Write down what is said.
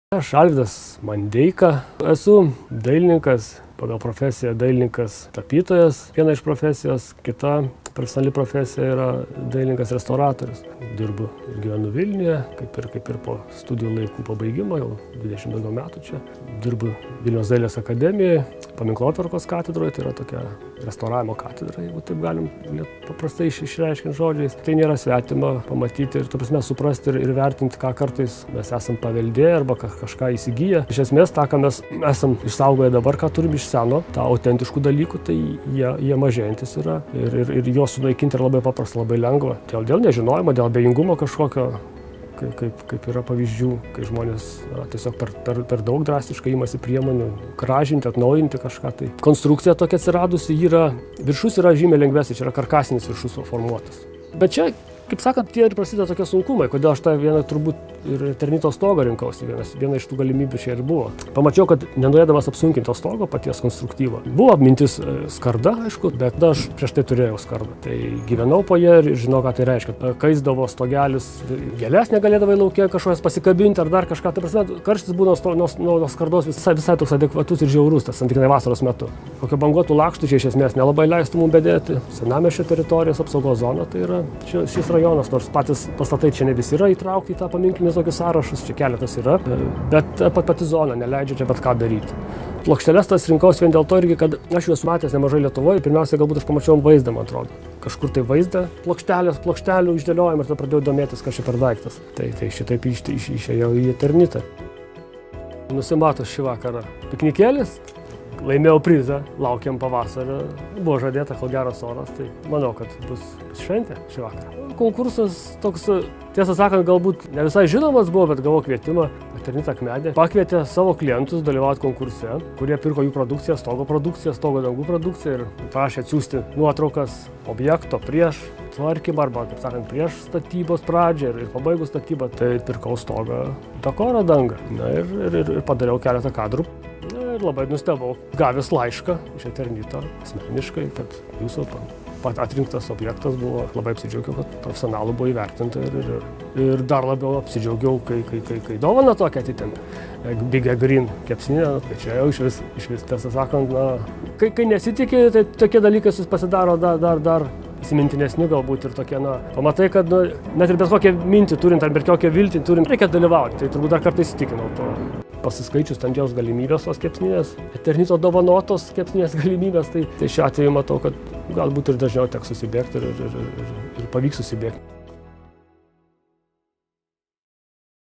Aš Alvydas Mandeika, esu dailininkas, pagal profesiją dailininkas tapytojas, viena iš profesijos, kita profesionali profesija yra dailininkas restauratorius. Dirbu ir gyvenu Vilniuje, kaip ir po studijų laikų pabaigimo, jau 20 daugiau metų čia. Dirbu Vilniaus dailės akademijoje, paminklotvarkos katedroje, tai yra tokia restauravimo katedra, jeigu taip galim paprastai išreiškiant žodžiais. Tai nėra svetima pamatyti ir, suprasti ir vertinti, ką kartais mes esam paveldėję arba kažką įsigiję. Iš esmės, tą, ką mes esam išsaugoję dabar, ką turim iš seno, tą autentiškų dalykų, tai jie mažėjantis yra ir juos sunaikinti yra labai paprasta, labai lengva. Dėl nežinojimo, dėl abejingumo kažkokio, kaip yra pavyzdžių, kai žmonės tiesiog per daug drastiškai imasi priemonių, gražinti, atnaujinti kažką. Tai konstrukcija tokia atsiradusi, viršus yra žymiai lengvesnis, yra karkasinis viršus formuotas. Bet čia, kaip sakant, tie ir prasideda tokie sunkumai, kodėl aš tą vieną turbūt ir Eternito stogą rinkausi, viena iš tų galimybių čia ir buvo. Pamačiau, kad nenorėdamas apsunkinti to stogo paties konstruktyvo. Buvo mintis skarda, aišku, bet aš prieš tai turėjau skardą. Tai gyvenau po ją ir žinau, ką tai reiškia. Kaisdavo stogelis, gėlės negalėdavai lauke kažkokias pasikabinti ar dar kažką. Tai prasme, karštis būna nuo skardos visai toks adekvatus ir žiaurus, tas santykinai vasaros metu. Kokio banguotų lakštų čia iš esmės nelabai leistų mums bedėti. Senamiesčio teritorijos apsaugos zona tai yra šis rajonas, nors patys pastatai čia ne visi yra įtraukti į tą paminklinį tokius sąrašus, čia keletas yra, bet pati zona neleidžia čia bet ką daryti. Plokšteles tas rinkausi vien dėl to irgi, kad aš juos matęs nemažai Lietuvoje, pirmiausia, galbūt aš pamačiau vaizdą, man atrodo. Kažkur tai vaizdą, plokštelių išdėliojimą ir tada pradėjau domėtis, kas čia per daiktas. Tai šitaip išėjau į Eternitą. Nusimato šį vakarą piknikėlis. Laimėjau prizą, laukiam pavasario, buvo žadėta, kol geras oras, tai manau, kad bus šventė šį vakarą. Konkursas toks, tiesą sakant, galbūt ne visai žinomas buvo, bet gavau kvietimą Eternitą Akmenė. Pakvietė savo klientus dalyvauti konkurse, kurie pirko jų produkciją, stogo dangų produkciją ir prašė atsiųsti nuotraukas objekto prieš tvarkymą arba, kaip sakant, prieš statybos pradžią ir pabaigus statybą, tai pirkau stogą dekoro dangą. Na ir padariau keletą kadrų. Ir labai nustebau, gavęs laišką iš Eternito asmeniškai, kad jūsų atrinktas objektas buvo. Labai apsidžiaugiau, kad profesionalų buvo įvertinta ir dar labiau apsidžiaugiau, kai dovaną tokią atitempė. Big Green kepsninė, tai čia jau išvis tiesą sakant, kai nesitikė, tai tokie dalykai pasidaro dar įsimintinesni galbūt ir tokie, pamatai, kad net ir bet kokią mintį turint, ar bet kokią viltį turint, reikia dalyvauti. Tai turbūt dar kartą įsitikinau to. Pasiskaičius ten jos galimybės tos kepsninės, Eternito dovanotos kepsninės galimybės, tai šiuo atveju matau, kad galbūt ir dažniau teks susibėgti ir pavyks susibėgti.